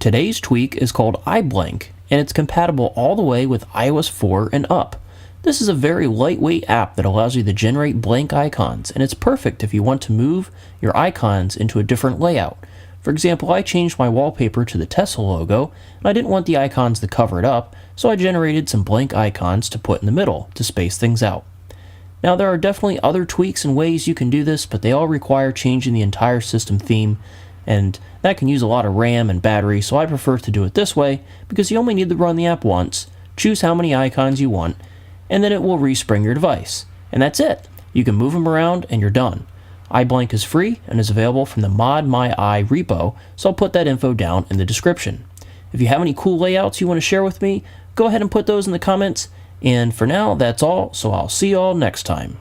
Today's tweak is called iBlank, and it's compatible all the way with iOS 4 and up. This is a very lightweight app that allows you to generate blank icons, and it's perfect if you want to move your icons into a different layout. For example, I changed my wallpaper to the Tesla logo, and I didn't want the icons to cover it up, so I generated some blank icons to put in the middle to space things out. Now, there are definitely other tweaks and ways you can do this, but they all require changing the entire system theme, and that can use a lot of RAM and battery, so I prefer to do it this way because you only need to run the app once, choose how many icons you want, and then it will respring your device. And that's it. You can move them around and you're done. iBlank is free and is available from the Mod My Eye repo, so I'll put that info down in the description. If you have any cool layouts you want to share with me, go ahead and put those in the comments. And for now, that's all, so I'll see you all next time.